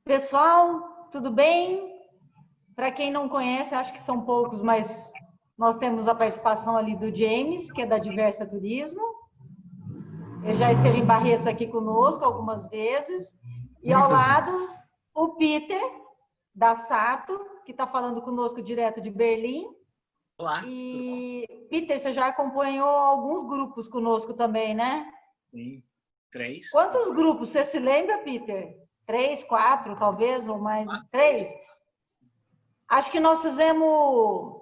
Pessoal, tudo bem? Para quem não conhece, acho que são poucos, mas nós temos a participação ali do James, que é da Diversa Turismo. Ele já esteve em Barretos aqui conosco algumas vezes. E ao lado, o Peter, da Sato, que está falando conosco direto de Berlim. Olá. E, Peter, você já acompanhou alguns grupos conosco também, né? Sim, 3. Quantos grupos? Você se lembra, Peter? 3, 4, talvez, ou mais? 3? Acho que nós fizemos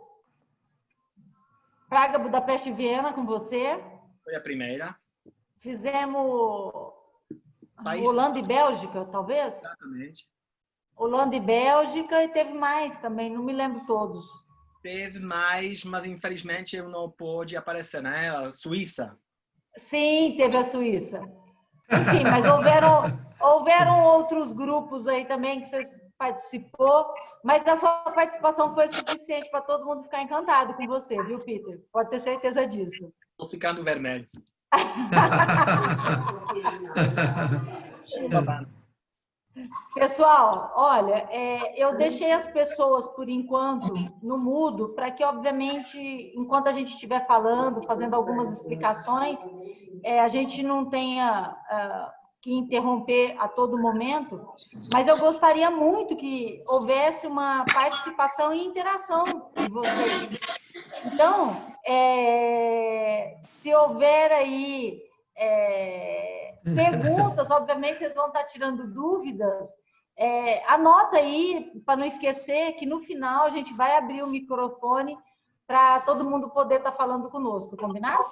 Praga, Budapeste e Viena com você. Foi a primeira. Fizemos Holanda e Bélgica, talvez? Exatamente. Holanda e Bélgica, e teve mais também, não me lembro todos. Teve mais, mas infelizmente eu não pude aparecer, né? A Suíça. Sim, teve a Suíça. Enfim, mas houveram outros grupos aí também que você participou, mas a sua participação foi suficiente para todo mundo ficar encantado com você, viu, Peter? Pode ter certeza disso. Estou ficando vermelho. Pessoal, olha, eu deixei as pessoas, por enquanto, no mudo, para que, obviamente, enquanto a gente estiver falando, fazendo algumas explicações, a gente não tenha que interromper a todo momento, mas eu gostaria muito que houvesse uma participação e interação de vocês. Então, se houver aí perguntas, obviamente vocês vão estar tirando dúvidas, anota aí, para não esquecer que no final a gente vai abrir o microfone para todo mundo poder estar falando conosco, combinado?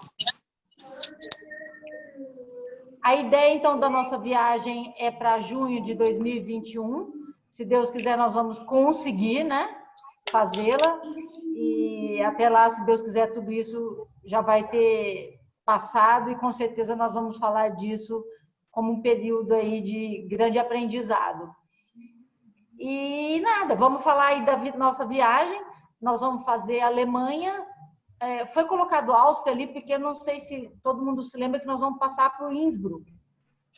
A ideia, então, da nossa viagem é para junho de 2021. Se Deus quiser, nós vamos conseguir, né, fazê-la. E até lá, se Deus quiser, tudo isso já vai ter passado e com certeza nós vamos falar disso como um período aí de grande aprendizado. E nada, vamos falar aí da nossa viagem. Nós vamos fazer a Alemanha. Foi colocado Áustria ali, porque eu não sei se todo mundo se lembra que nós vamos passar por Innsbruck,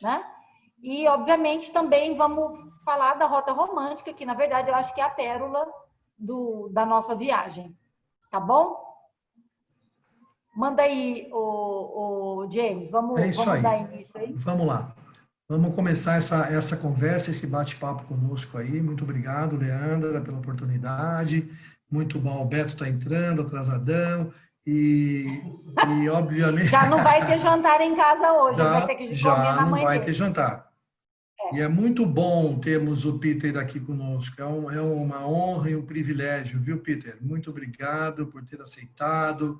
né? E, obviamente, também vamos falar da Rota Romântica, que, na verdade, eu acho que é a pérola da nossa viagem. Tá bom? Manda aí, o James, vamos dar início aí. Vamos lá. Vamos começar essa conversa, esse bate-papo conosco aí. Muito obrigado, Leandra, pela oportunidade. Muito bom, o Beto está entrando, atrasadão. E obviamente... Já não vai ter jantar em casa hoje, vai ter que comer na mãe dele. Já não vai ter jantar. E é muito bom termos o Peter aqui conosco. É uma honra e um privilégio, viu, Peter? Muito obrigado por ter aceitado,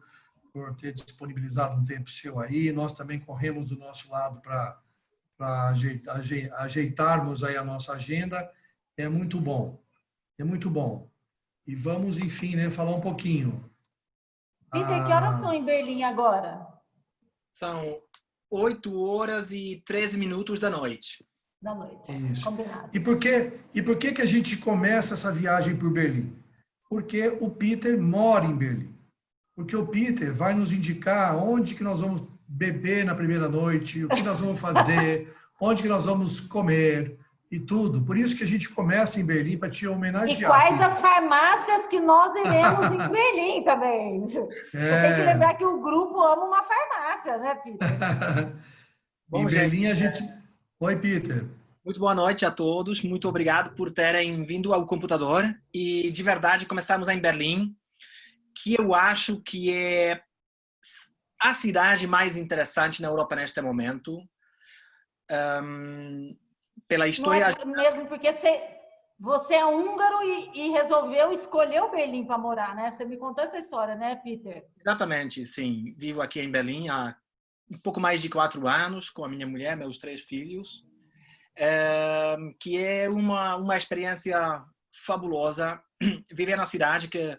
por ter disponibilizado um tempo seu aí. Nós também corremos do nosso lado para ajeitarmos aí a nossa agenda. É muito bom. É muito bom. E vamos, enfim, né, falar um pouquinho. Peter, que horas são em Berlim agora? São 8h13 da noite. Da noite. Isso. Combinado. E por que a gente começa essa viagem por Berlim? Porque o Peter mora em Berlim. Porque o Peter vai nos indicar onde que nós vamos beber na primeira noite, o que nós vamos fazer, onde que nós vamos comer e tudo. Por isso que a gente começa em Berlim para te homenagear. E quais as farmácias que nós iremos em Berlim também. Você tem que lembrar que o grupo ama uma farmácia, né, Peter? Bom, em Berlim a gente... Oi, Peter. Muito boa noite a todos. Muito obrigado por terem vindo ao computador. E, de verdade, começamos em Berlim, que eu acho que é a cidade mais interessante na Europa neste momento. Pela história... Não é mesmo porque você é húngaro e resolveu escolher o Berlim para morar, né? Você me contou essa história, né, Peter? Exatamente, sim. Vivo aqui em Berlim há um pouco mais de 4 anos, com a minha mulher, meus 3 filhos, que é uma experiência fabulosa. Viver na cidade que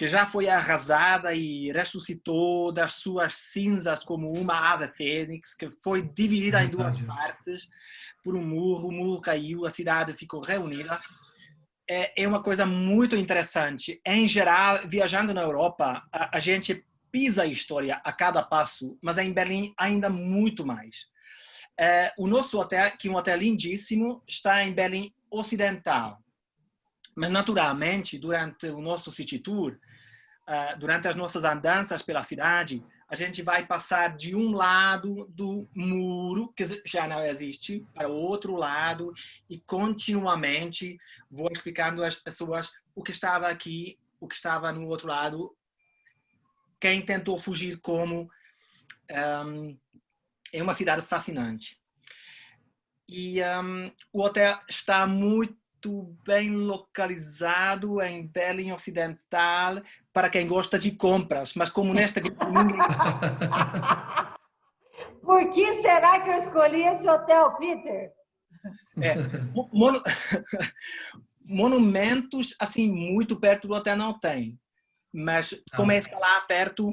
já foi arrasada e ressuscitou das suas cinzas como uma ave fênix, que foi dividida em 2 partes por um muro. O muro caiu, a cidade ficou reunida. É uma coisa muito interessante. Em geral, viajando na Europa, a gente pisa a história a cada passo, mas em Berlim ainda muito mais. o nosso hotel, que é um hotel lindíssimo, está em Berlim Ocidental. Mas, naturalmente, durante o nosso city tour, durante as nossas andanças pela cidade, a gente vai passar de um lado do muro, que já não existe, para o outro lado, e continuamente vou explicando às pessoas o que estava aqui, o que estava no outro lado, quem tentou fugir como. É uma cidade fascinante. E o hotel está muito bem localizado em Berlim Ocidental para quem gosta de compras, mas como nesta ninguém... Por que será que eu escolhi esse hotel, Peter? Monumentos assim muito perto do hotel não tem, mas começa lá perto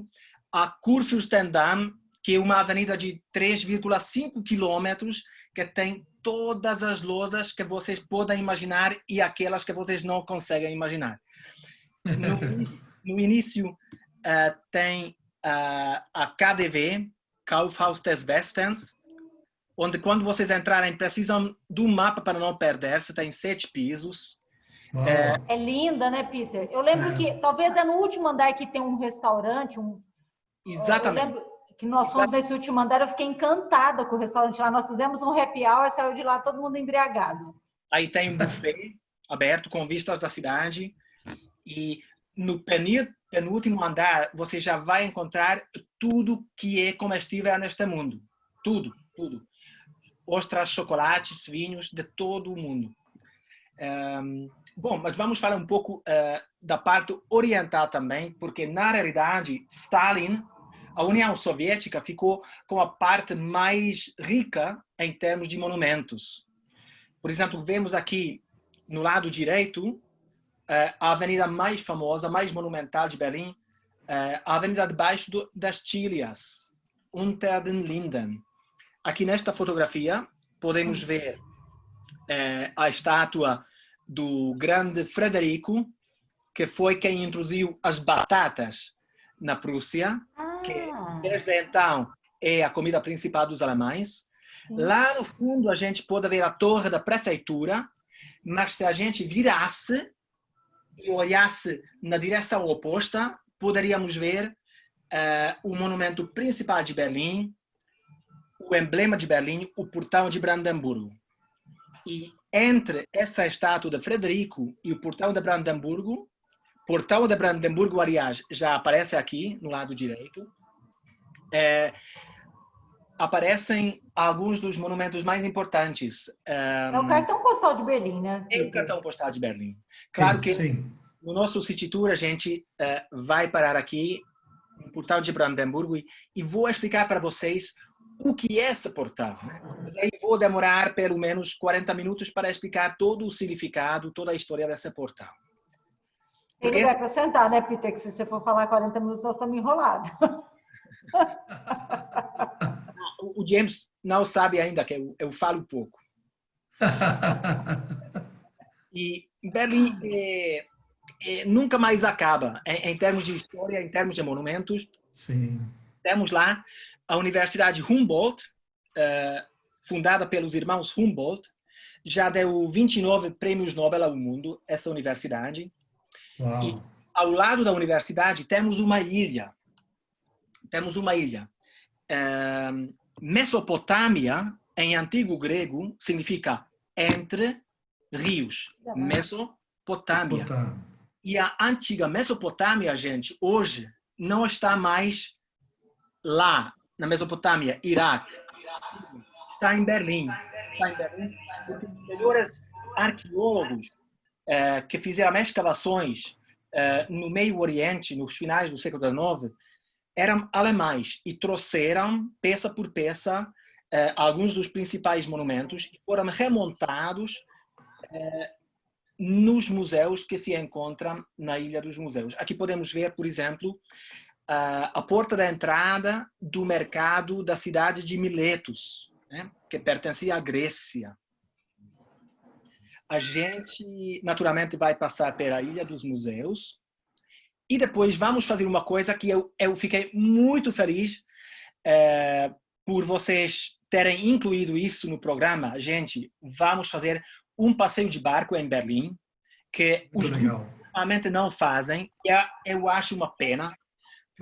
a Kurfürstendamm, que é uma avenida de 3,5 quilômetros que tem todas as lojas que vocês podem imaginar e aquelas que vocês não conseguem imaginar. No início tem a KaDeWe, Kaufhaus des Westens, onde quando vocês entrarem precisam do mapa para não perder-se, tem 7 pisos. É linda, né, Peter? Eu lembro que talvez é no último andar que tem um restaurante. Exatamente. Eu lembro que nós fomos nesse último andar, eu fiquei encantada com o restaurante lá. Nós fizemos um happy hour, saiu de lá todo mundo embriagado. Aí tem um buffet aberto com vistas da cidade. E no penúltimo andar você já vai encontrar tudo que é comestível neste mundo. Tudo, tudo. Ostras, chocolates, vinhos, de todo o mundo. Bom, mas vamos falar um pouco da parte oriental também, porque na realidade Stalin, a União Soviética, ficou com a parte mais rica em termos de monumentos. Por exemplo, vemos aqui no lado direito a avenida mais famosa, mais monumental de Berlim, a avenida debaixo das Tílias, Unter den Linden. Aqui nesta fotografia podemos ver a estátua do grande Frederico, que foi quem introduziu as batatas na Prússia, que desde então é a comida principal dos alemães. Sim. Lá no fundo a gente pode ver a torre da prefeitura, mas se a gente virasse e olhasse na direção oposta, poderíamos ver o monumento principal de Berlim, o emblema de Berlim, o portão de Brandemburgo. E entre essa estátua de Frederico e o portão de Brandemburgo, aliás, já aparece aqui no lado direito, aparecem alguns dos monumentos mais importantes. É o cartão postal de Berlim, né? É o cartão postal de Berlim. Claro que no nosso City Tour a gente vai parar aqui no portão de Brandemburgo e vou explicar para vocês o que é esse portão. Mas aí vou demorar pelo menos 40 minutos para explicar todo o significado, toda a história desse portão. Tem lugar para sentar, né, Peter? Que se você for falar 40 minutos, nós estamos enrolados. O James não sabe ainda que eu falo pouco. E Berlim nunca mais acaba em termos de história, em termos de monumentos. Sim. Temos lá a Universidade Humboldt, fundada pelos irmãos Humboldt, já deu 29 prêmios Nobel ao mundo, essa universidade. Uau. E ao lado da universidade temos uma ilha. Mesopotâmia, em antigo grego, significa entre rios. Mesopotâmia. E a antiga Mesopotâmia, gente, hoje não está mais lá, na Mesopotâmia, Iraque. Está em Berlim. Porque os melhores arqueólogos que fizeram escavações no Meio Oriente, nos finais do século XIX, eram alemães e trouxeram, peça por peça, alguns dos principais monumentos e foram remontados nos museus que se encontram na Ilha dos Museus. Aqui podemos ver, por exemplo, a porta da entrada do mercado da cidade de Miletos, né, que pertencia à Grécia. A gente, naturalmente, vai passar pela Ilha dos Museus e depois vamos fazer uma coisa que eu fiquei muito feliz por vocês terem incluído isso no programa, gente, vamos fazer um passeio de barco em Berlim, que os grupos normalmente não fazem. Eu acho uma pena.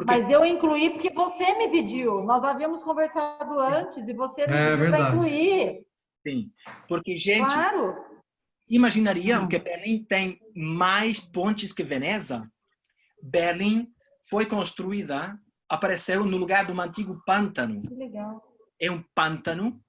Mas eu incluí porque você me pediu. Nós havíamos conversado antes e você me pediu para incluir. Sim, porque, gente, claro. Imaginariam que Berlim tem mais pontes que Veneza? Berlim foi construída, apareceu no lugar de um antigo pântano. Que legal. É um pântano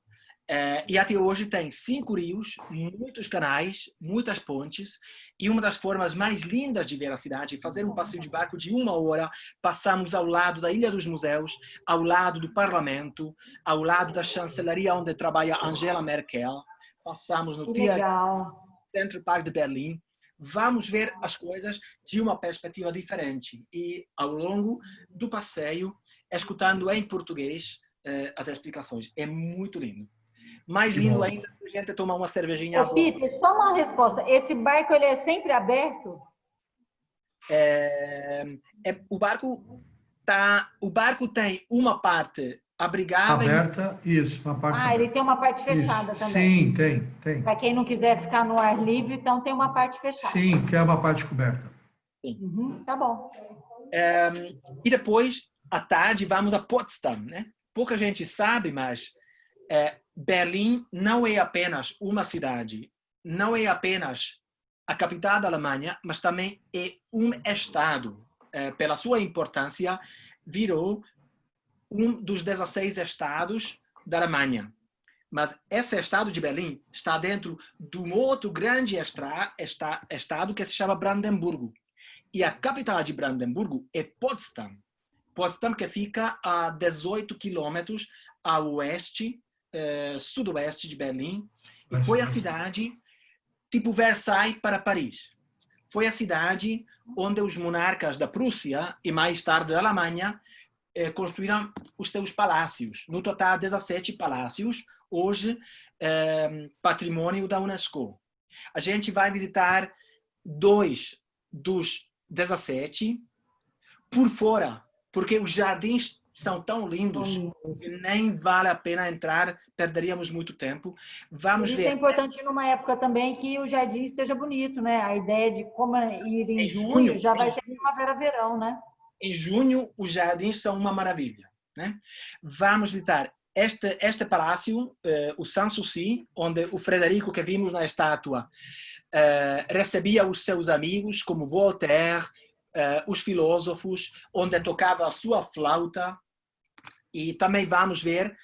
e até hoje tem 5 rios, muitos canais, muitas pontes, e uma das formas mais lindas de ver a cidade é fazer um passeio de barco de 1 hora. Passamos ao lado da Ilha dos Museus, ao lado do Parlamento, ao lado da chancelaria onde trabalha Angela Merkel. Passamos no Central Park de Berlim. Vamos ver as coisas de uma perspectiva diferente e ao longo do passeio, escutando em português as explicações. É muito lindo. Mais lindo ainda a gente tomar uma cervejinha. Ô, Peter, só uma resposta. Esse barco ele é sempre aberto? O barco tem uma parte abrigada. Aberta, isso, uma parte aberta. Ele tem uma parte fechada também. Sim, tem. Para quem não quiser ficar no ar livre, então tem uma parte fechada. Sim, que é uma parte coberta. Sim. Tá bom. E depois, à tarde, vamos a Potsdam, né? Pouca gente sabe, mas Berlim não é apenas uma cidade, não é apenas a capital da Alemanha, mas também é um estado. Pela sua importância, virou um dos 16 estados da Alemanha. Mas esse estado de Berlim está dentro de um outro grande estado que se chama Brandemburgo. E a capital de Brandemburgo é Potsdam. Potsdam, que fica a 18 quilômetros a oeste, sudoeste de Berlim. E foi a cidade tipo Versailles para Paris. Foi a cidade onde os monarcas da Prússia e mais tarde da Alemanha construíram os seus palácios. No total, 17 palácios, hoje patrimônio da Unesco. A gente vai visitar 2 dos 17 por fora, porque os jardins são tão lindos que nem vale a pena entrar, perderíamos muito tempo. Vamos ver. Isso é importante numa época também que o jardim esteja bonito, né? A ideia de como ir em junho já vai ser primavera-verão, né? Em junho, os jardins são uma maravilha, né? Vamos visitar este palácio, o Sanssouci, onde o Frederico, que vimos na estátua, recebia os seus amigos, como Voltaire, os filósofos, onde tocava a sua flauta. E também vamos ver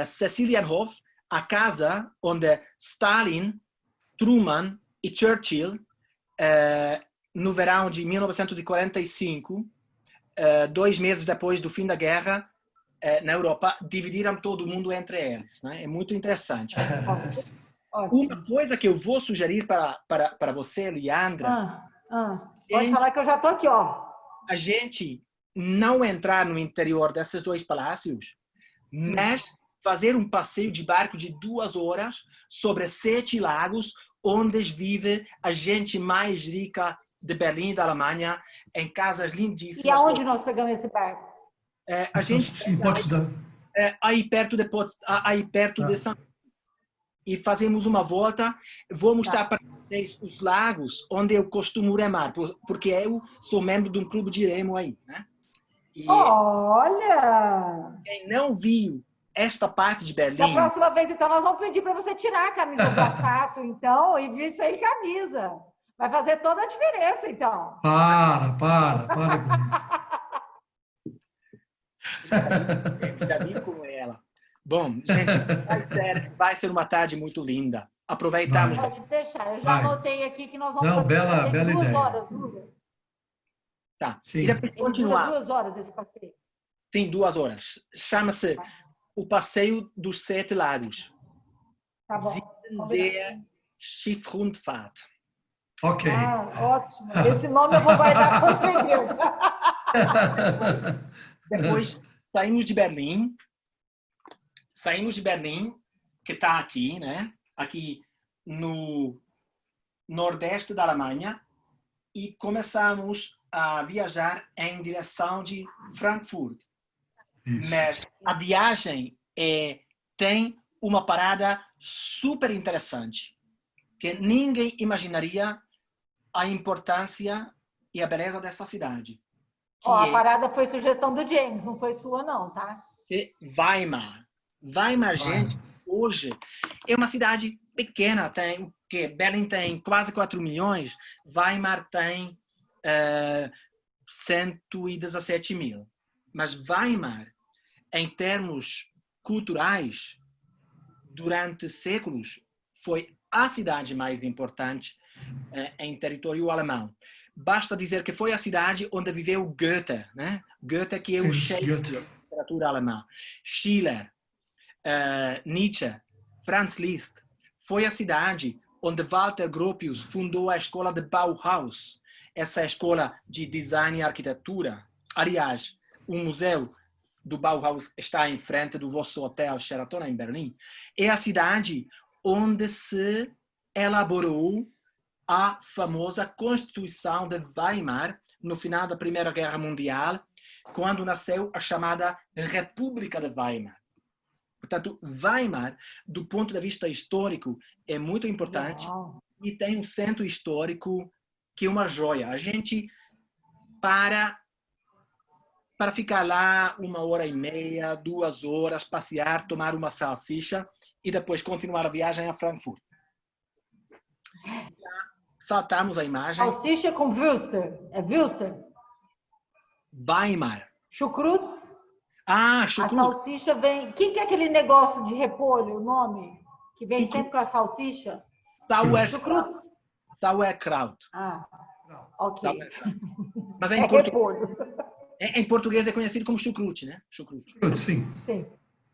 Cecilienhof, a casa onde Stalin, Truman e Churchill, no verão de 1945, 2 meses depois do fim da guerra, na Europa, dividiram todo mundo entre eles. Né? É muito interessante. Uma coisa que eu vou sugerir para você, Leandra... Pode falar que eu já estou aqui, ó. A gente não entrar no interior desses 2 palácios, mas fazer um passeio de barco de 2 horas sobre 7 lagos, onde vive a gente mais rica de Berlim e da Alemanha, em casas lindíssimas. E aonde nós pegamos esse barco? A gente em Potsdam. Aí perto de Potsdam, aí perto de São. E fazemos uma volta. Vou mostrar para vocês os lagos onde eu costumo remar, porque eu sou membro de um clube de remo aí, né? E olha! Quem não viu esta parte de Berlim... Da próxima vez, então, nós vamos pedir para você tirar a camisa do sapato, então, e vir sem camisa. Vai fazer toda a diferença, então. Para com isso. Já vi com ela. Bom, gente, vai ser uma tarde muito linda. Aproveitamos. Pode deixar, eu já anotei aqui que nós vamos fazer bela 2 ideia. horas, dura. Tá. Sim. E depois continuar. Dura 2 horas esse passeio. Sim, 2 horas. Chama-se o Passeio dos 7 Lagos. Tá bom. Zinnenseer Schiffrundfahrt. Ok. Ótimo. Esse nome eu vou guardar com certeza. Depois saímos de Berlim. Que está aqui, né? Aqui no nordeste da Alemanha, e começamos a viajar em direção de Frankfurt. Isso. Mas a viagem é tem uma parada super interessante, que ninguém imaginaria a importância e a beleza dessa cidade. Ó, a parada foi sugestão do James, não foi sua não, tá? Weimar. Weimar, gente, hoje é uma cidade pequena, tem o quê? Berlim tem quase 4 milhões, Weimar tem 117 mil. Mas Weimar, em termos culturais, durante séculos, foi a cidade mais importante em território alemão. Basta dizer que foi a cidade onde viveu Goethe, né? Goethe, que é o Shakespeare da literatura alemã. Schiller, Nietzsche, Franz Liszt. Foi a cidade onde Walter Gropius fundou a escola de Bauhaus, essa escola de design e arquitetura. Aliás, o museu do Bauhaus está em frente do vosso hotel Sheraton em Berlim. É a cidade onde se elaborou a famosa Constituição de Weimar no final da Primeira Guerra Mundial, quando nasceu a chamada República de Weimar. Portanto, Weimar, do ponto de vista histórico, é muito importante e tem um centro histórico que é uma joia. A gente para ficar lá 1h30, 2 horas, passear, tomar uma salsicha e depois continuar a viagem a Frankfurt. Saltamos a imagem. Salsicha com Würster. É Würster? Weimar. Chucrutes? Ah, chucrute. A salsicha vem... O que é aquele negócio de repolho, o nome? Que vem sempre com a salsicha? Sauerkraut. Sauerkraut. Ah, ok. Mas repolho. Em português é conhecido como chucrute, né? Chucrute. Sim.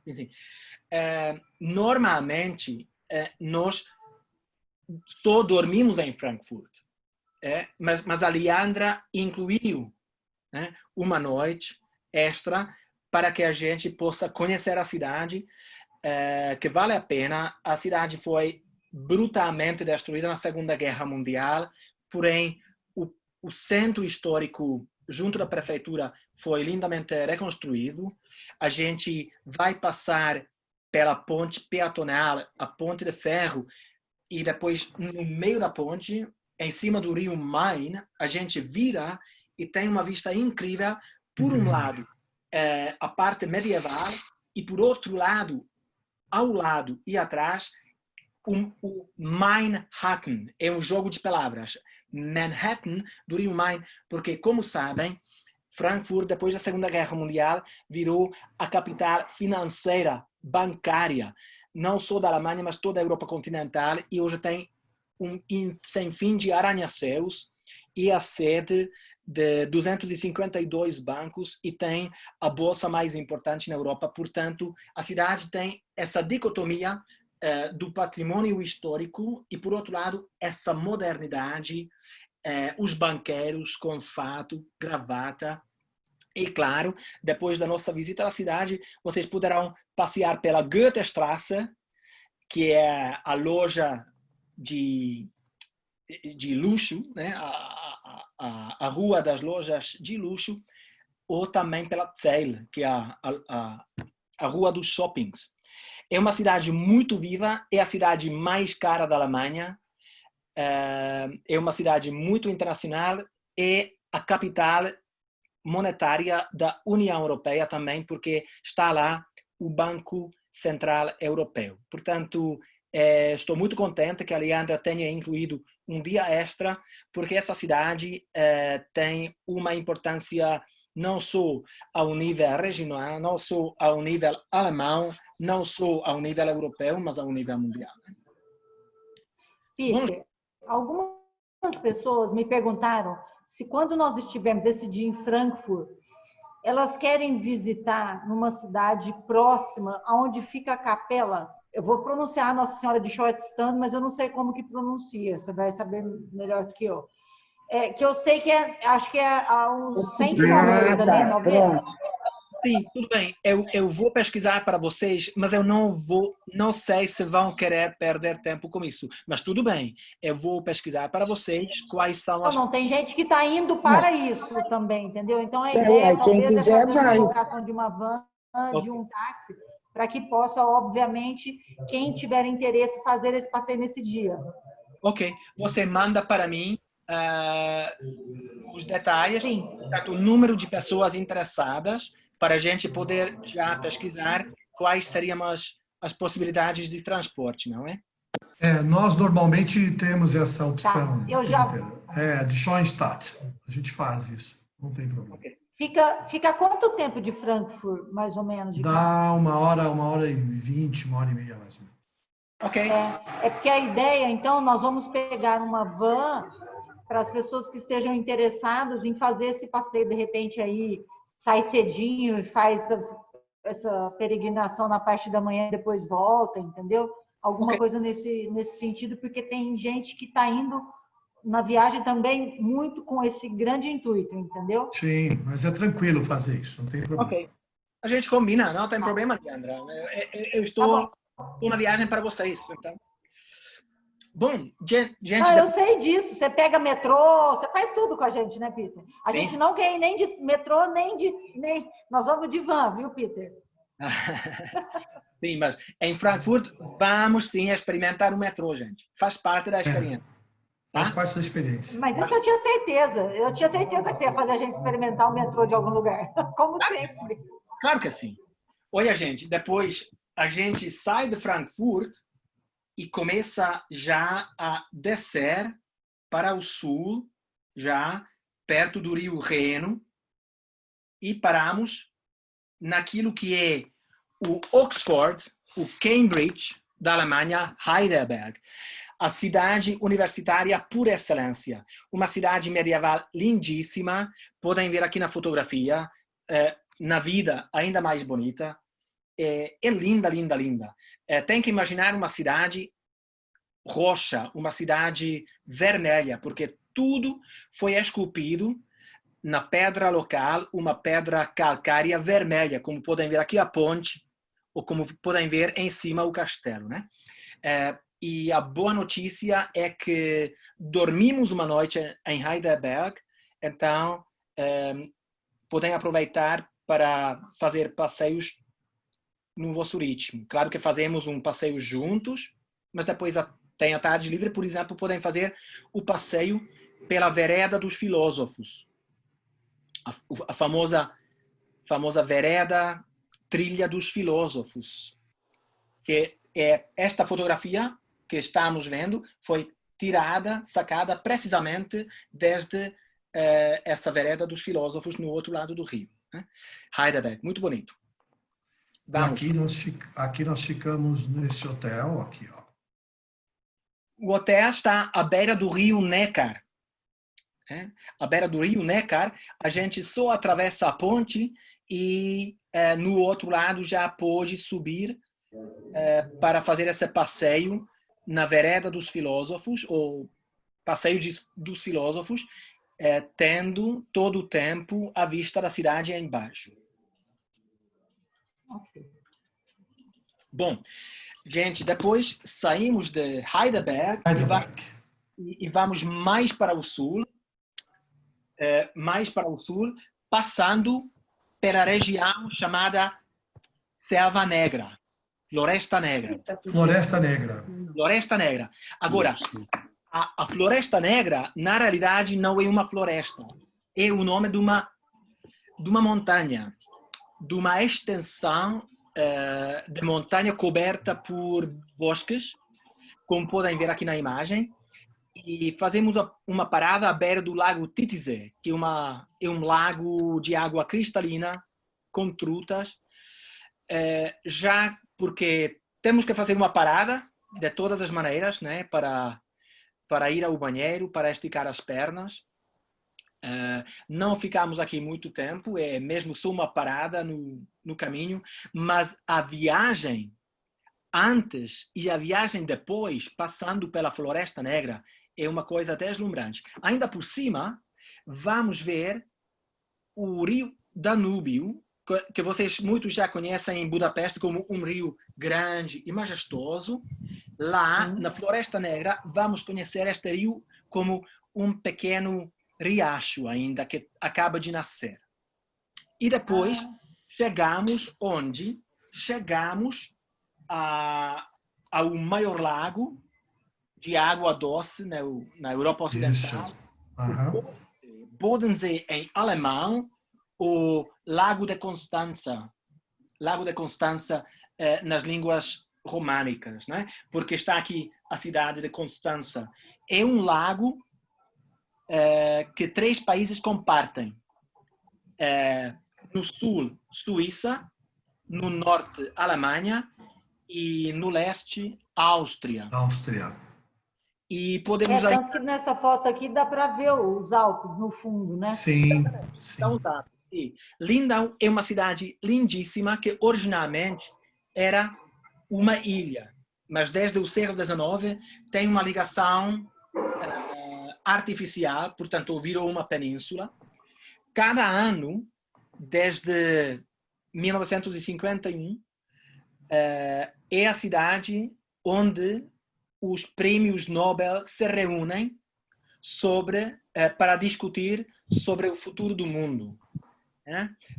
Sim. Normalmente, nós só dormimos em Frankfurt. Mas a Leandra incluiu uma noite extra para que a gente possa conhecer a cidade, que vale a pena. A cidade foi brutalmente destruída na Segunda Guerra Mundial, porém o centro histórico junto da prefeitura foi lindamente reconstruído. A gente vai passar pela ponte peatonal, a ponte de ferro, e depois no meio da ponte, em cima do rio Main, a gente vira e tem uma vista incrível. Por um lado, a parte medieval, e por outro lado, ao lado e atrás, o Manhattan. É um jogo de palavras. Manhattan do rio Main, porque, como sabem, Frankfurt, depois da Segunda Guerra Mundial, virou a capital financeira, bancária, não só da Alemanha, mas toda a Europa continental, e hoje tem um sem fim de arranha-céus e a sede de 252 bancos e tem a bolsa mais importante na Europa. Portanto, a cidade tem essa dicotomia do patrimônio histórico e, por outro lado, essa modernidade, os banqueiros com fato, gravata. E, claro, depois da nossa visita à cidade, vocês poderão passear pela Goethestrasse, que é a loja de luxo, né? A rua das lojas de luxo, ou também pela Zeil, que é a rua dos shoppings. É uma cidade muito viva, é a cidade mais cara da Alemanha, é uma cidade muito internacional, é a capital monetária da União Europeia também, porque está lá o Banco Central Europeu. Portanto, estou muito contente que a Leandra tenha incluído um dia extra, porque essa cidade tem uma importância não só ao nível regional, não só ao nível alemão, não só ao nível europeu, mas ao nível mundial. Peter, algumas pessoas me perguntaram se quando nós estivermos esse dia em Frankfurt, elas querem visitar numa cidade próxima, onde fica a capela. Eu vou pronunciar Nossa Senhora de Schottstand, mas eu não sei como que pronuncia. Você vai saber melhor do que eu. Que eu sei que acho que é a uns 100 quilômetros dali, talvez. Sim, tudo bem. Eu vou pesquisar para vocês, mas eu não sei se vão querer perder tempo com isso. Mas tudo bem, eu vou pesquisar para vocês quais são as... Não, tem gente que está indo para isso também, entendeu? Então a ideia talvez é fazer uma locação de uma van, de um táxi, para que possa, obviamente, quem tiver interesse, fazer esse passeio nesse dia. Ok. Você manda para mim os detalhes, o número de pessoas interessadas, para a gente poder já pesquisar quais seriam as possibilidades de transporte, não é? Nós normalmente temos essa opção, Tá, eu já... de Schoenstatt. A gente faz isso, não tem problema. Okay. Fica quanto tempo de Frankfurt, mais ou menos, de carro? Dá 1h20, 1h30, mais ou menos. Ok. É porque a ideia, então, nós vamos pegar uma van para as pessoas que estejam interessadas em fazer esse passeio, de repente, aí, sai cedinho e faz essa peregrinação na parte da manhã e depois volta, entendeu? Alguma coisa nesse sentido, porque tem gente que está indo na viagem também muito com esse grande intuito, entendeu? Sim, mas é tranquilo fazer isso, não tem problema. Ok. A gente combina, não tem problema, Leandra. Eu estou uma viagem para vocês, então. Bom, gente... eu sei disso. Você pega metrô, você faz tudo com a gente, né, Peter? A gente não quer ir nem de metrô, nem... Nós vamos de van, viu, Peter? Sim, mas em Frankfurt vamos sim experimentar o metrô, gente. Faz parte da experiência. Faz parte da experiência. Mas isso eu tinha certeza. Eu tinha certeza que você ia fazer a gente experimentar o metrô de algum lugar. Como sempre. Claro que sim. Olha, gente, depois a gente sai de Frankfurt e começa já a descer para o sul, já perto do rio Reno, e paramos naquilo que é o Oxford, o Cambridge da Alemanha, Heidelberg, a cidade universitária por excelência. Uma cidade medieval lindíssima, podem ver aqui na fotografia, na vida ainda mais bonita. É linda, linda, linda. Tem que imaginar uma cidade roxa, uma cidade vermelha, porque tudo foi esculpido na pedra local, uma pedra calcária vermelha, como podem ver aqui a ponte, ou como podem ver em cima o castelo, né? E a boa notícia é que dormimos uma noite em Heidelberg, então podem aproveitar para fazer passeios no vosso ritmo. Claro que fazemos um passeio juntos, mas depois tem a tarde livre, por exemplo, podem fazer o passeio pela Vereda dos Filósofos. A famosa vereda Trilha dos Filósofos. Que esta fotografia que estamos vendo foi sacada precisamente desde essa Vereda dos Filósofos no outro lado do rio. Né? Heidelberg, muito bonito. Vamos. Aqui nós ficamos nesse hotel, aqui, ó. O hotel está à beira do rio Neckar. À beira do rio Neckar, a gente só atravessa a ponte e no outro lado já pode subir para fazer esse passeio na Vereda dos Filósofos, ou passeio dos filósofos, tendo todo o tempo a vista da cidade embaixo. Bom, gente, depois saímos de Heidelberg. E vamos mais para o sul, passando pela região chamada Selva Negra, Floresta Negra. Floresta Negra. Floresta Negra. Agora, a Floresta Negra, na realidade, não é uma floresta. É o nome de uma montanha, de uma extensão de montanha coberta por bosques, como podem ver aqui na imagem. E fazemos uma parada à beira do lago Titisee, que é um lago de água cristalina, com trutas, já porque temos que fazer uma parada, de todas as maneiras, né, para ir ao banheiro, para esticar as pernas. Não ficamos aqui muito tempo, é mesmo só uma parada no caminho, mas a viagem antes e a viagem depois, passando pela Floresta Negra, é uma coisa deslumbrante. Ainda por cima, vamos ver o rio Danúbio, que vocês muitos já conhecem em Budapeste como um rio grande e majestoso. Lá, na Floresta Negra, vamos conhecer este rio como um pequeno riacho ainda, que acaba de nascer. E depois chegamos onde chegamos ao maior lago de água doce na Europa Ocidental. Bodensee em alemão, o Lago de Constança. Lago de Constança nas línguas românicas, né? Porque está aqui a cidade de Constança. É um lago que 3 países compartem. No sul, Suíça, no norte, Alemanha e no leste, Áustria. E podemos... tanto que nessa foto aqui dá para ver os Alpes no fundo, né? Sim. Lindau é uma cidade lindíssima que originalmente era uma ilha, mas desde o século XIX tem uma ligação artificial, portanto virou uma península. Cada ano, desde 1951, é a cidade onde os prêmios Nobel se reúnem para discutir sobre o futuro do mundo.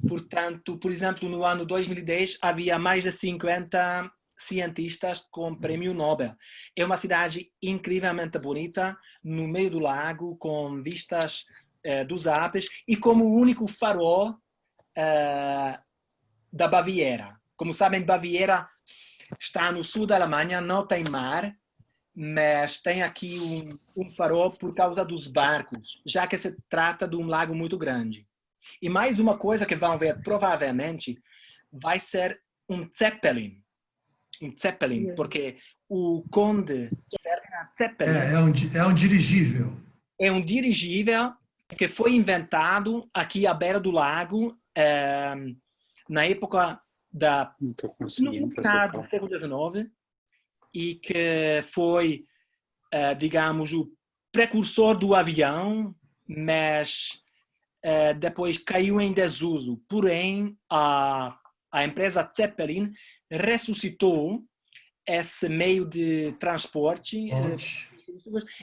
Portanto, por exemplo, no ano 2010 havia mais de 50 cientistas com prêmio Nobel. É uma cidade incrivelmente bonita, no meio do lago, com vistas dos Alpes e como o único farol da Baviera. Como sabem, Baviera está no sul da Alemanha, não tem mar, mas tem aqui um farol por causa dos barcos, já que se trata de um lago muito grande. E mais uma coisa que vão ver, provavelmente, vai ser um Zeppelin. Porque o conde Ferdinand Zeppelin... É um dirigível. É um dirigível que foi inventado aqui à beira do lago na época no século XIX e que foi, digamos, o precursor do avião, mas depois caiu em desuso. Porém, a empresa Zeppelin ressuscitou esse meio de transporte.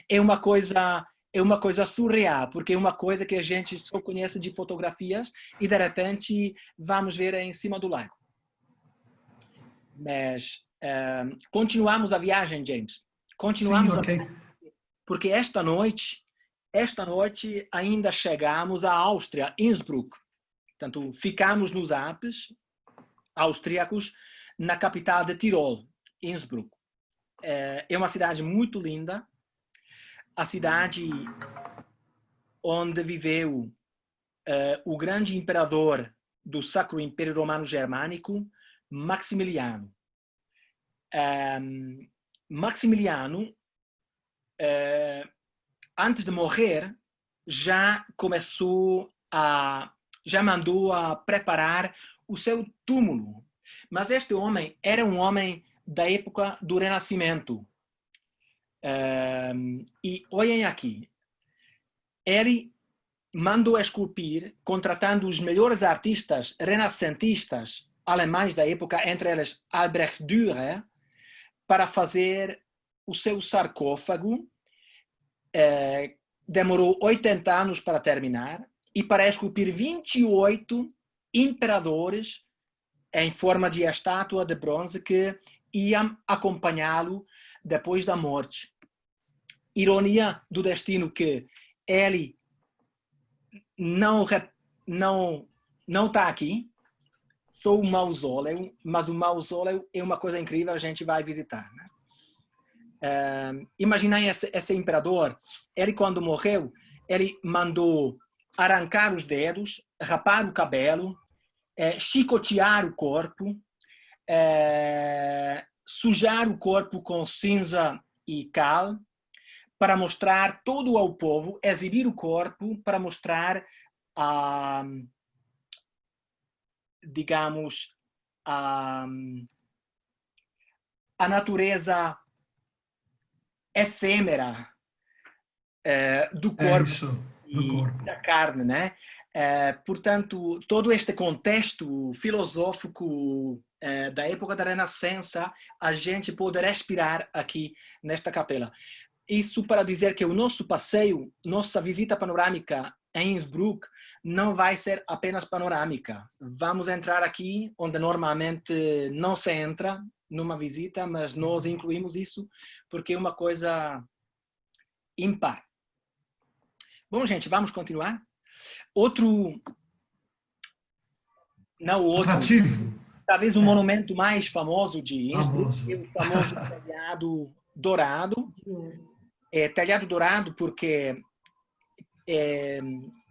É uma coisa surreal, porque é uma coisa que a gente só conhece de fotografias e de repente vamos ver em cima do lago. Mas continuamos a viagem, James. Continuamos. Sim, okay. Porque esta noite ainda chegamos à Áustria, Innsbruck. Portanto, ficamos nos Alpes austríacos, na capital de Tirol, Innsbruck. É uma cidade muito linda, a cidade onde viveu o grande imperador do Sacro Império Romano Germânico, Maximiliano. Maximiliano, antes de morrer, já mandou a preparar o seu túmulo. Mas este homem era um homem da época do Renascimento. E olhem aqui, ele mandou esculpir, contratando os melhores artistas renascentistas alemães da época, entre eles Albrecht Dürer, para fazer o seu sarcófago. Demorou 80 anos para terminar e para esculpir 28 imperadores em forma de estátua de bronze que iam acompanhá-lo depois da morte. Ironia do destino que ele não está aqui, só o mausoléu, mas o mausoléu é uma coisa incrível, a gente vai visitar, né? Imaginem esse imperador, ele quando morreu, ele mandou arrancar os dedos, rapar o cabelo, chicotear o corpo, sujar o corpo com cinza e cal, para mostrar todo ao povo, exibir o corpo para mostrar digamos, a natureza efêmera do corpo, da carne, né? Portanto, todo este contexto filosófico da época da Renascença, a gente pode respirar aqui nesta capela. Isso para dizer que o nosso passeio, nossa visita panorâmica em Innsbruck, não vai ser apenas panorâmica. Vamos entrar aqui onde normalmente não se entra numa visita, mas nós incluímos isso porque é uma coisa ímpar. Bom, gente, vamos continuar. Outro Atrativo. talvez o monumento mais famoso de Innsbruck Famoso. é o famoso telhado dourado. Telhado dourado porque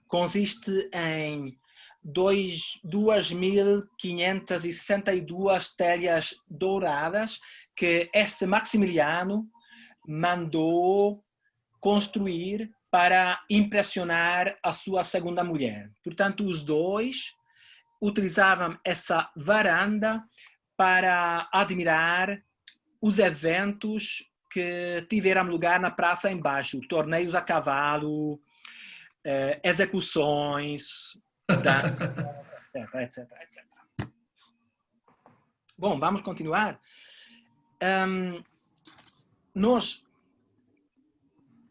consiste em 2.562 telhas douradas que este Maximiliano mandou construir para impressionar a sua segunda mulher. Portanto, os dois utilizavam essa varanda para admirar os eventos que tiveram lugar na praça embaixo, torneios a cavalo, execuções, etc. Bom, vamos continuar. Nós,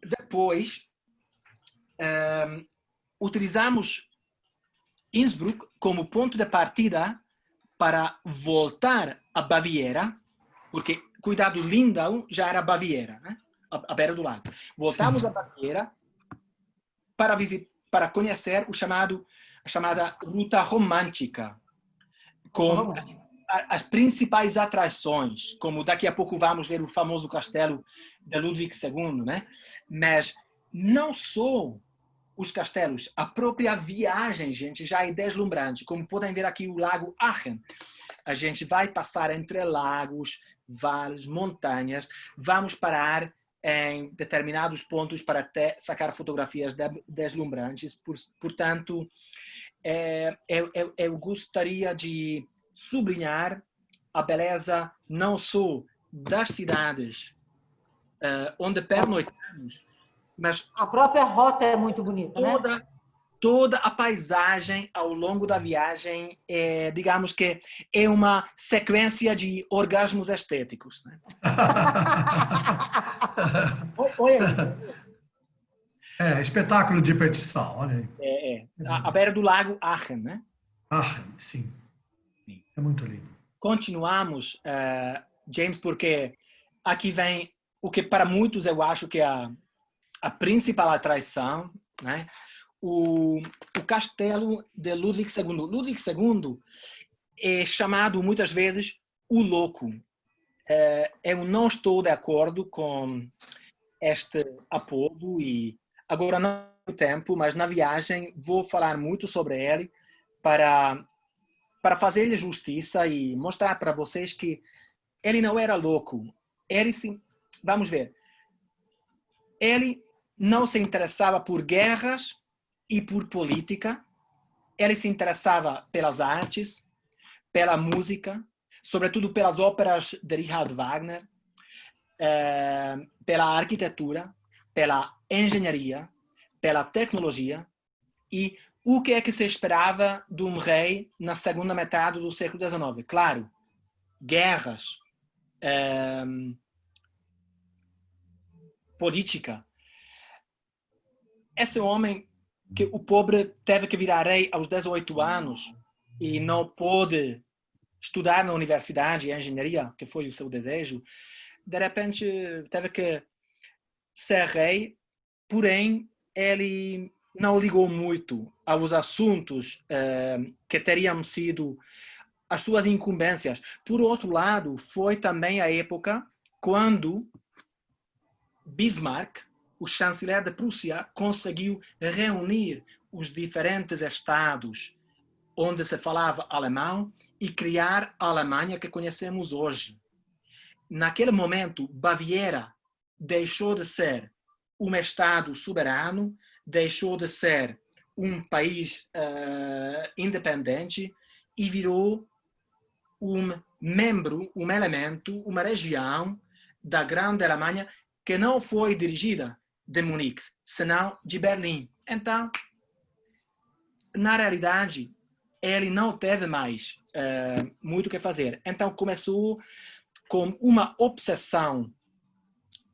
depois, utilizamos Innsbruck como ponto de partida para voltar a Baviera, porque, cuidado, Lindau já era Baviera, né? À beira do lago. Voltamos a Baviera para conhecer a chamada Ruta Romântica, com as principais atrações, como daqui a pouco vamos ver o famoso castelo de Ludwig II, né? Mas não só os castelos, a própria viagem, gente, já é deslumbrante. Como podem ver aqui o lago Aachen. A gente vai passar entre lagos, vales, montanhas, vamos parar em determinados pontos para até sacar fotografias deslumbrantes. Portanto, eu gostaria de sublinhar a beleza não só das cidades onde pernoitamos, mas a própria rota é muito bonita, né? Toda a paisagem ao longo da viagem, digamos que é uma sequência de orgasmos estéticos. Né? Olha isso. Espetáculo de petição, olha aí. À beira do lago Aachen, né? Aachen, sim. É muito lindo. Continuamos, James, porque aqui vem o que para muitos eu acho que é a principal atração, né? O castelo de Ludwig II. Ludwig II é chamado muitas vezes o Louco. Eu não estou de acordo com este apodo e agora não tenho tempo, mas na viagem vou falar muito sobre ele para fazer-lhe justiça e mostrar para vocês que ele não era louco. Ele sim, vamos ver. Ele não se interessava por guerras e por política. Ele se interessava pelas artes, pela música, sobretudo pelas óperas de Richard Wagner, pela arquitetura, pela engenharia, pela tecnologia e o que é que se esperava de um rei na segunda metade do século XIX. Claro, guerras, política. Esse homem que o pobre teve que virar rei aos 18 anos e não pôde estudar na universidade a engenharia, que foi o seu desejo, de repente teve que ser rei, porém ele não ligou muito aos assuntos que teriam sido as suas incumbências. Por outro lado, foi também a época quando Bismarck, o chanceler da Prússia, conseguiu reunir os diferentes estados onde se falava alemão e criar a Alemanha que conhecemos hoje. Naquele momento, Baviera deixou de ser um estado soberano, deixou de ser um país independente e virou um membro, um elemento, uma região da Grande Alemanha que não foi dirigida de Munique, senão de Berlim. Então, na realidade, ele não teve mais muito o que fazer. Então, começou com uma obsessão,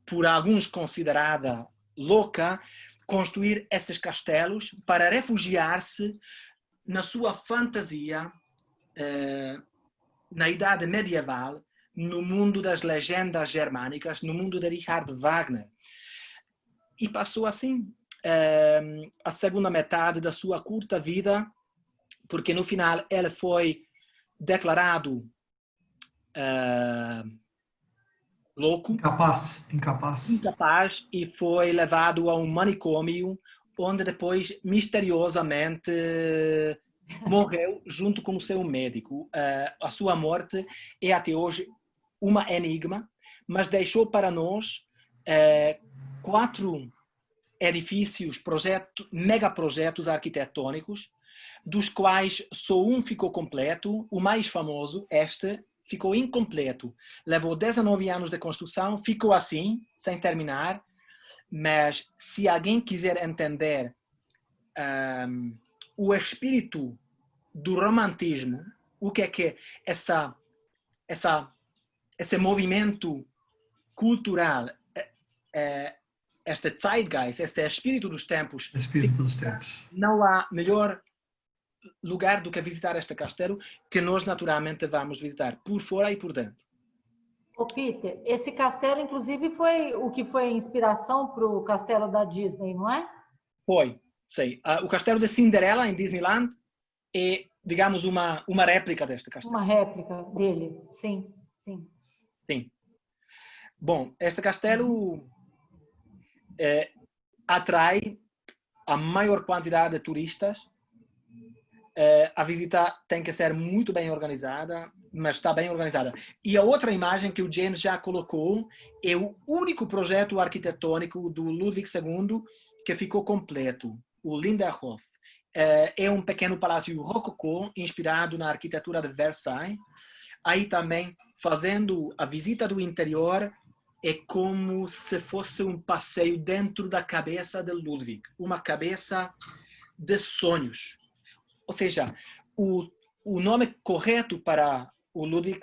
por alguns considerada louca, construir esses castelos para refugiar-se na sua fantasia na Idade Medieval, no mundo das legendas germânicas, no mundo de Richard Wagner. E passou assim a segunda metade da sua curta vida, porque no final ele foi declarado louco, incapaz, e foi levado a um manicômio, onde depois misteriosamente morreu junto com o seu médico. A sua morte é até hoje uma enigma, mas deixou para nós 4 edifícios, megaprojetos arquitetônicos, dos quais só um ficou completo, o mais famoso, este, ficou incompleto. Levou 19 anos de construção, ficou assim, sem terminar, mas se alguém quiser entender o espírito do romantismo, o que é esse movimento cultural, este Zeitgeist, este espírito dos tempos, não há melhor lugar do que visitar este castelo, que nós naturalmente vamos visitar por fora e por dentro. Ô Peter, esse castelo inclusive foi o que foi a inspiração para o castelo da Disney, não é? Foi, sim. O castelo de Cinderela em Disneyland é, digamos, uma réplica deste castelo. Uma réplica dele, sim, sim. Sim. Bom, este castelo atrai a maior quantidade de turistas. A visita tem que ser muito bem organizada, mas está bem organizada. E a outra imagem que o James já colocou é o único projeto arquitetônico do Ludwig II que ficou completo, o Linderhof. É um pequeno palácio rococó inspirado na arquitetura de Versailles. Aí também, fazendo a visita do interior, é como se fosse um passeio dentro da cabeça de Ludwig, uma cabeça de sonhos. Ou seja, o nome correto para o Ludwig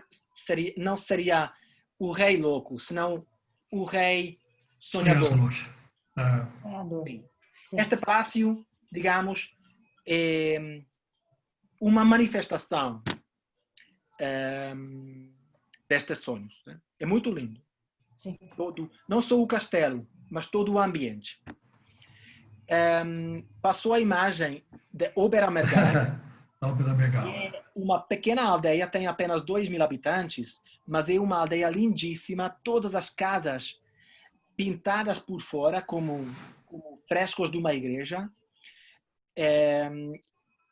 não seria o rei louco, senão o rei sonhador. Este palácio, digamos, é uma manifestação destes sonhos. Né? É muito lindo. Sim. Não só o castelo, mas todo o ambiente. Passou a imagem de Oberammergau. É uma pequena aldeia, tem apenas 2.000 habitantes, mas é uma aldeia lindíssima, todas as casas pintadas por fora como frescos de uma igreja.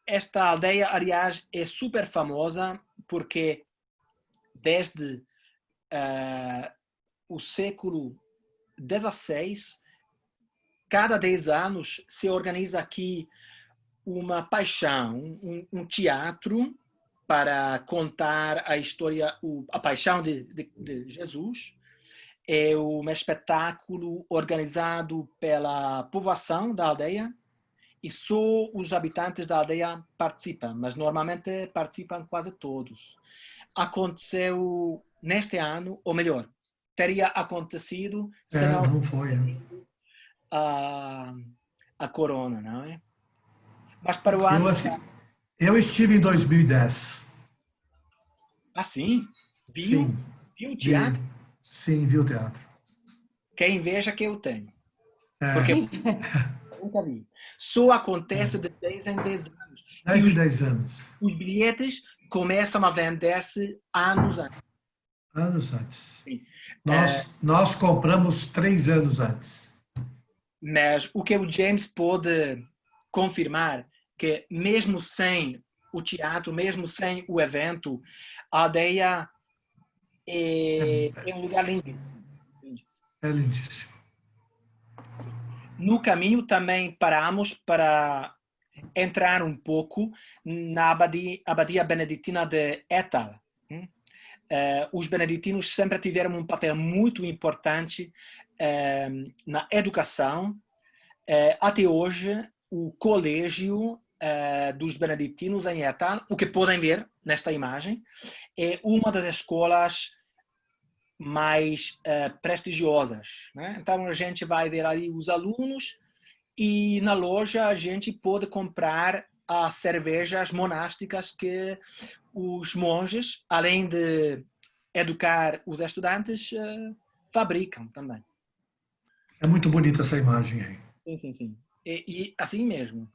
Esta aldeia, aliás, é super famosa porque desde o século XVI, cada 10 anos se organiza aqui uma paixão, um teatro para contar a história, a paixão de Jesus. É um espetáculo organizado pela povoação da aldeia e só os habitantes da aldeia participam, mas normalmente participam quase todos. Aconteceu neste ano, ou melhor, teria acontecido se não foi. A corona, não é? Mas para o ano... Eu estive em 2010. Ah, sim? Viu? Sim. Viu o teatro? Sim, vi o teatro. Que inveja que eu tenho. Porque eu nunca vi. Só acontece de 10 em 10 anos. 10 em 10 anos. Os bilhetes começam a vender-se anos antes. Anos antes. Sim. Nós compramos 3 anos antes. Mas o que o James pôde confirmar, que mesmo sem o teatro, mesmo sem o evento, a aldeia é um lugar lindo. É lindíssimo. No caminho também paramos para entrar um pouco na abadia beneditina de Étal. Os beneditinos sempre tiveram um papel muito importante na educação. Até hoje, o colégio dos beneditinos em Étal, o que podem ver nesta imagem, é uma das escolas mais prestigiosas. Né? Então, a gente vai ver ali os alunos E na loja a gente pode comprar as cervejas monásticas que os monges, além de educar os estudantes, fabricam também. É muito bonita essa imagem aí. Sim, sim, sim. E assim mesmo.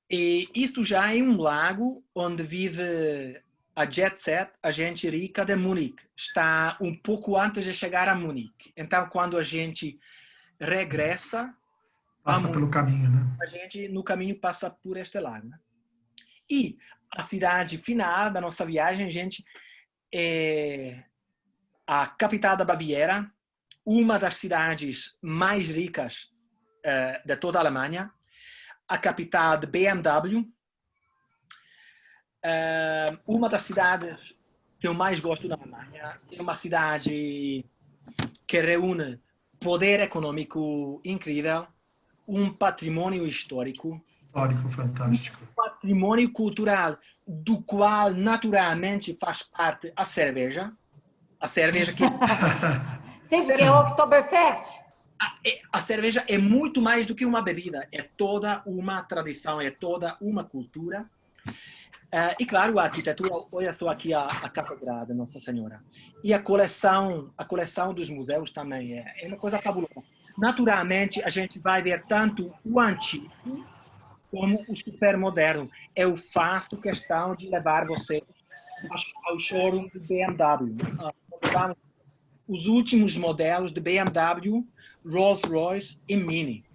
E isto já é um lago onde vive a jet set, a gente rica de Munique. Está um pouco antes de chegar a Munique. Então, quando a gente regressa a Passa pelo Munique, caminho, né? a gente no caminho passa por este lago, né? E a cidade final da nossa viagem, gente, é a capital da Baviera, uma das cidades mais ricas de toda a Alemanha, a capital de BMW, uma das cidades que eu mais gosto da Alemanha, é uma cidade que reúne poder econômico incrível, um patrimônio histórico, Histórico fantástico. patrimônio cultural do qual naturalmente faz parte a cerveja que Sim, porque é o Oktoberfest. a cerveja é muito mais do que uma bebida, é toda uma tradição, é toda uma cultura. E claro, a arquitetura, olha só aqui a Catedral de Nossa Senhora. E a coleção dos museus também é uma coisa fabulosa. Naturalmente, a gente vai ver tanto o antigo como o supermoderno. Eu faço questão de levar vocês ao showroom do BMW. Os últimos modelos de BMW, Rolls-Royce e Mini.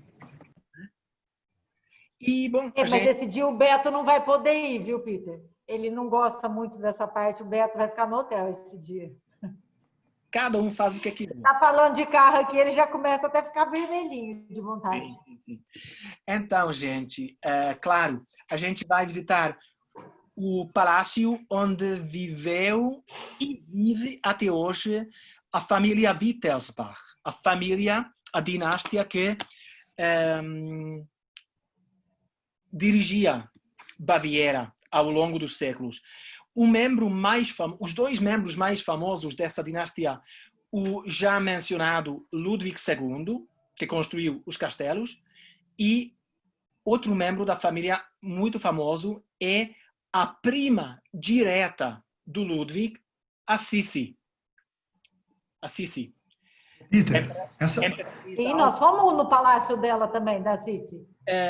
E, bom, Mas esse dia o Beto não vai poder ir, viu, Peter? Ele não gosta muito dessa parte. O Beto vai ficar no hotel esse dia. Cada um faz o que quiser. Tá falando de carro aqui, ele já começa até a ficar vermelhinho de vontade. Sim. Então, gente, claro, a gente vai visitar o palácio onde viveu e vive até hoje a família Wittelsbach, a dinastia que dirigia Baviera ao longo dos séculos. Os dois membros mais famosos dessa dinastia, o já mencionado Ludwig II, que construiu os castelos, e outro membro da família muito famoso é a prima direta do Ludwig, a Sissi. Peter, E nós fomos no palácio dela também, da Sissi.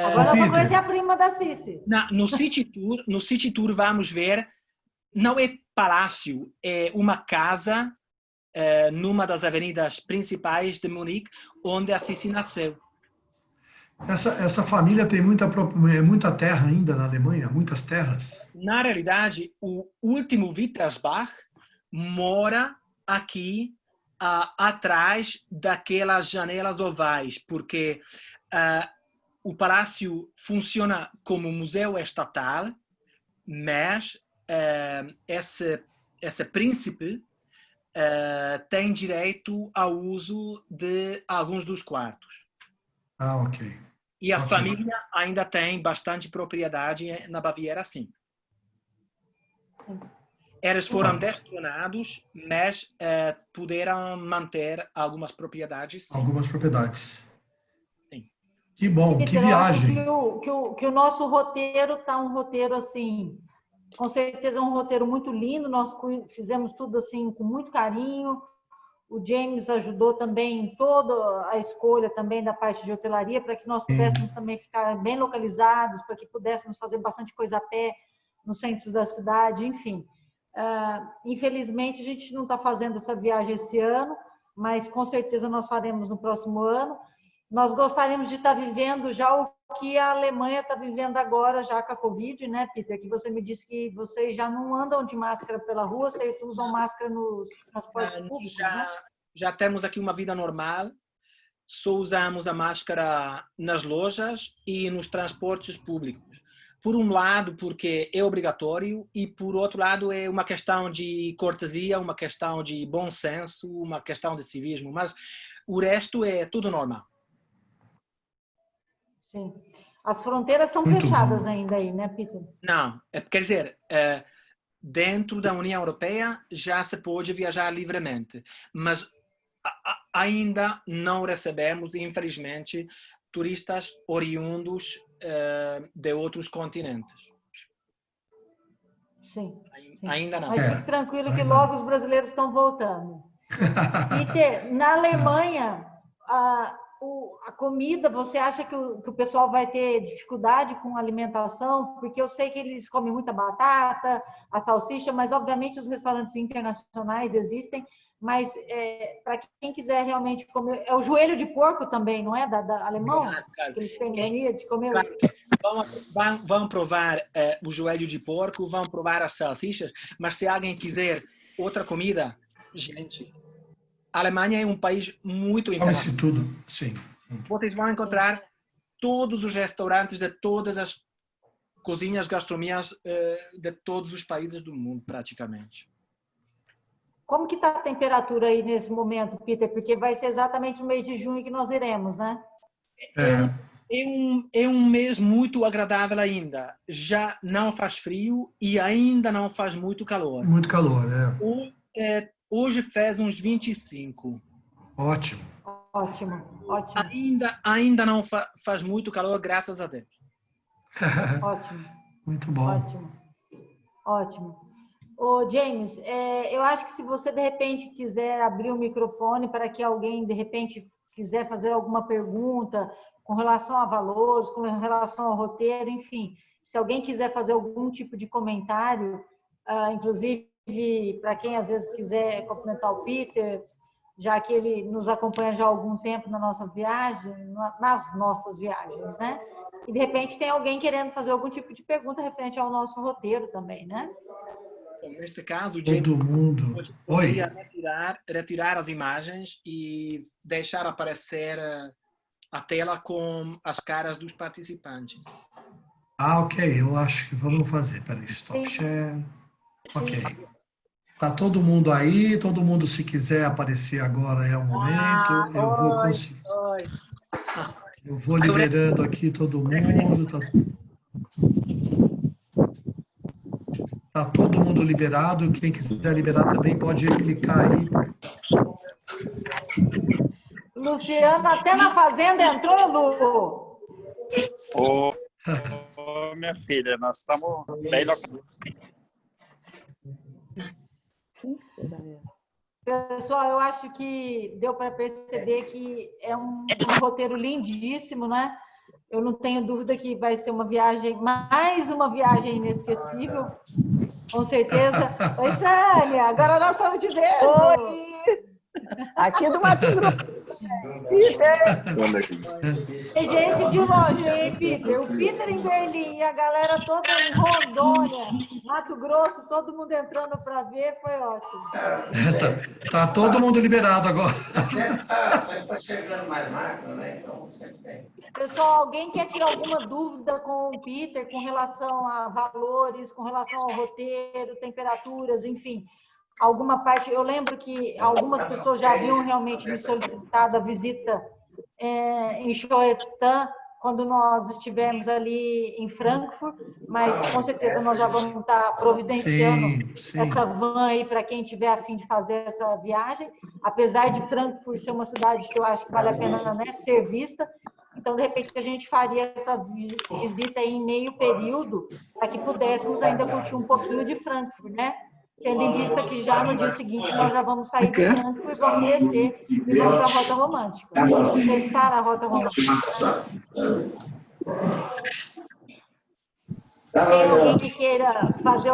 Agora nós vamos conhecer a prima da Sissi. No City Tour vamos ver, não é palácio, é uma casa numa das avenidas principais de Munique, onde a Sissi nasceu. Essa família tem muita terra ainda na Alemanha, muitas terras. Na realidade, o último Wittelsbach mora aqui atrás daquelas janelas ovais, porque o palácio funciona como museu estatal, mas esse príncipe tem direito ao uso de alguns dos quartos. Ok. E a família ainda tem bastante propriedade na Baviera, sim. Eles foram destronados, mas puderam manter algumas propriedades, sim. Algumas propriedades. Sim. Que bom, que viagem. Que o nosso roteiro está um roteiro assim, com certeza é um roteiro muito lindo, nós fizemos tudo assim com muito carinho. O James ajudou também em toda a escolha também da parte de hotelaria, para que nós pudéssemos também ficar bem localizados, para que pudéssemos fazer bastante coisa a pé no centro da cidade, enfim. Infelizmente, a gente não está fazendo essa viagem esse ano, mas com certeza nós faremos no próximo ano. Nós gostaríamos de estar vivendo já o que a Alemanha está vivendo agora, já com a Covid, né, Peter? Que você me disse que vocês já não andam de máscara pela rua, vocês usam máscara nos transportes públicos, né? Já temos aqui uma vida normal, só usamos a máscara nas lojas e nos transportes públicos. Por um lado, porque é obrigatório, e por outro lado, é uma questão de cortesia, uma questão de bom senso, uma questão de civismo, mas o resto é tudo normal. Sim. As fronteiras estão fechadas ainda aí, né, Peter? Não, quer dizer, dentro da União Europeia já se pode viajar livremente, mas ainda não recebemos, infelizmente, turistas oriundos de outros continentes. Sim. Ainda não. Mas fique tranquilo que logo os brasileiros estão voltando. Peter, na Alemanha, a comida, você acha que o pessoal vai ter dificuldade com a alimentação? Porque eu sei que eles comem muita batata, a salsicha, mas obviamente os restaurantes internacionais existem. Mas para quem quiser realmente comer, é o joelho de porco também, não é? Da alemão? Claro. Que eles têm mania de comer. Claro. Vão provar o joelho de porco, vão provar as salsichas, mas se alguém quiser outra comida, gente, a Alemanha é um país muito internacional. Tudo, sim. Vocês vão encontrar todos os restaurantes de todas as cozinhas, gastronomias de todos os países do mundo, praticamente. Como que está a temperatura aí nesse momento, Peter? Porque vai ser exatamente no mês de junho que nós iremos, né? É um mês muito agradável ainda. Já não faz frio e ainda não faz muito calor. Muito calor, Hoje fez uns 25. Ótimo. Ainda não faz muito calor, graças a Deus. Ótimo. Muito bom. Ótimo. Ô, James, eu acho que se você, de repente, quiser abrir o microfone para que alguém, de repente, quiser fazer alguma pergunta com relação a valores, com relação ao roteiro, enfim, se alguém quiser fazer algum tipo de comentário, inclusive para quem às vezes quiser cumprimentar o Peter, já que ele nos acompanha já há algum tempo na nossa viagem, nas nossas viagens, né? E de repente tem alguém querendo fazer algum tipo de pergunta referente ao nosso roteiro também, né? Neste caso, o James poderia retirar as imagens e deixar aparecer a tela com as caras dos participantes. Ok, eu acho que vamos fazer. Peraí, stop share. Ok. Tá todo mundo aí, todo mundo se quiser aparecer agora é o momento. Eu vou conseguir. Eu vou liberando aqui todo mundo. Tá todo mundo liberado. Quem quiser liberar também pode clicar aí. Luciano, até na fazenda entrou, Lu. Ô, minha filha, nós estamos bem Pessoal, eu acho que deu para perceber que é um roteiro lindíssimo, né? Eu não tenho dúvida que vai ser uma viagem, mais uma viagem inesquecível, com certeza. Oi, Sânia, agora nós estamos te vendo. Oi! Aqui do Mato Grosso. Peter! Tem gente de longe, hein, Peter? O Peter em Berlim e a galera toda em Rondônia, Mato Grosso, todo mundo entrando para ver, foi ótimo. Tá todo mundo liberado agora. Sempre está chegando mais máquina, né? Então sempre tem. Pessoal, alguém quer tirar alguma dúvida com o Peter com relação a valores, com relação ao roteiro, temperaturas, enfim, alguma parte? Eu lembro que algumas pessoas já haviam realmente me solicitado a visita em Schoenstatt, quando nós estivemos ali em Frankfurt, mas com certeza nós já vamos estar providenciando essa van aí para quem tiver a fim de fazer essa viagem, apesar de Frankfurt ser uma cidade que eu acho que vale a pena, né, ser vista. Então, de repente, a gente faria essa visita em meio período para que pudéssemos ainda curtir um pouquinho de Frankfurt, né? Tendo em vista que já no dia seguinte nós já vamos sair de Frankfurt e vamos descer e vamos para a Rota Romântica. Vamos começar a Rota Romântica. Tem alguém que queira fazer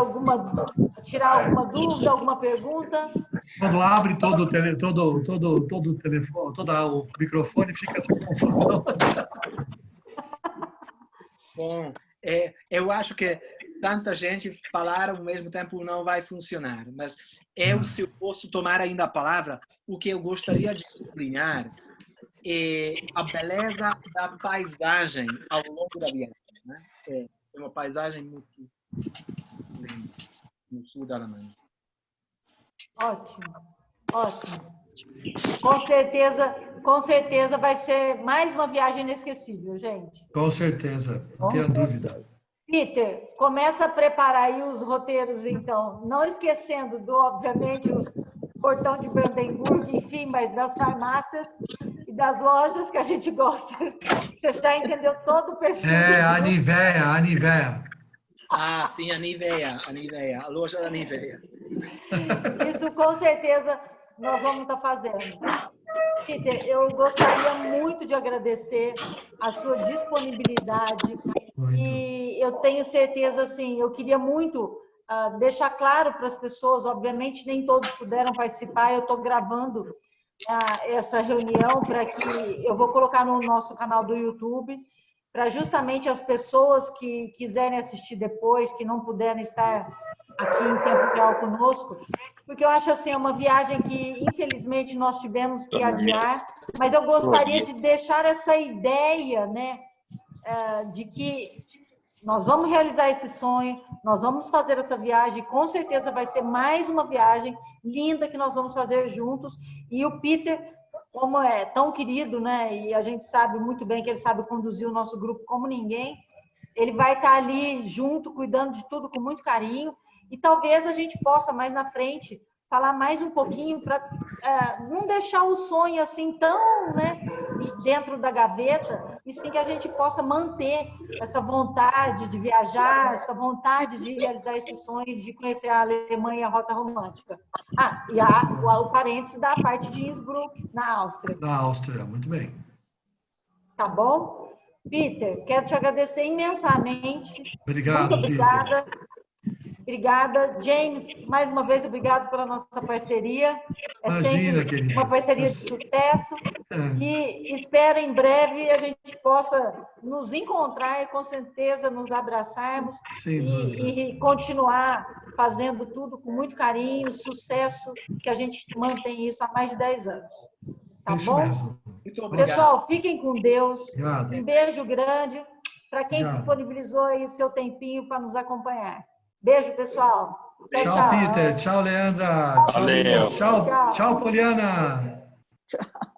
tirar alguma dúvida, alguma pergunta? Quando abre todo o telefone, todo o microfone, fica essa confusão. Bom, eu acho que tanta gente falar ao mesmo tempo não vai funcionar, mas se eu posso tomar ainda a palavra, o que eu gostaria de sublinhar é a beleza da paisagem ao longo da viagem, né? É uma paisagem muito linda no sul da Alemanha. Ótimo. Com certeza vai ser mais uma viagem inesquecível, gente. Com certeza, não tenha dúvida. Peter, começa a preparar aí os roteiros, então. Não esquecendo, obviamente, os portão de Brandemburgo, enfim, mas das farmácias e das lojas que a gente gosta. Você já entendeu todo o perfil. A Nivea. Ah, sim, a Nivea, a loja da Nivea. Isso com certeza nós vamos estar fazendo. Peter, eu gostaria muito de agradecer a sua disponibilidade e eu tenho certeza, assim, eu queria muito deixar claro para as pessoas, obviamente nem todos puderam participar, eu estou gravando essa reunião para que eu vou colocar no nosso canal do YouTube, para justamente as pessoas que quiserem assistir depois, que não puderam estar aqui em tempo real conosco, porque eu acho assim, é uma viagem que infelizmente nós tivemos que adiar, mas eu gostaria de deixar essa ideia, né, de que nós vamos realizar esse sonho, nós vamos fazer essa viagem, com certeza vai ser mais uma viagem linda que nós vamos fazer juntos, e o Peter, como é tão querido, né, e a gente sabe muito bem que ele sabe conduzir o nosso grupo como ninguém, ele vai estar ali junto, cuidando de tudo com muito carinho, e talvez a gente possa, mais na frente, falar mais um pouquinho para não deixar o sonho assim tão, né, dentro da gaveta, e sim que a gente possa manter essa vontade de viajar, essa vontade de realizar esse sonho, de conhecer a Alemanha e a Rota Romântica. E o parênteses da parte de Innsbruck, na Áustria. Na Áustria, muito bem. Tá bom? Peter, quero te agradecer imensamente. Obrigado, muito obrigada. Peter. Obrigada. James, mais uma vez, obrigado pela nossa parceria. Imagina, sempre querida. uma parceria de sucesso. E espero em breve a gente possa nos encontrar e com certeza nos abraçarmos e continuar fazendo tudo com muito carinho, sucesso, que a gente mantém isso há mais de 10 anos. Tá Isso bom? mesmo. Muito obrigado. Pessoal, fiquem com Deus. Obrigado. Um beijo grande para quem Obrigado. disponibilizou aí o seu tempinho para nos acompanhar. Beijo, pessoal. Tchau, Peter. Tchau, Leandra. Tchau, Valeu. Tchau, Poliana. Tchau.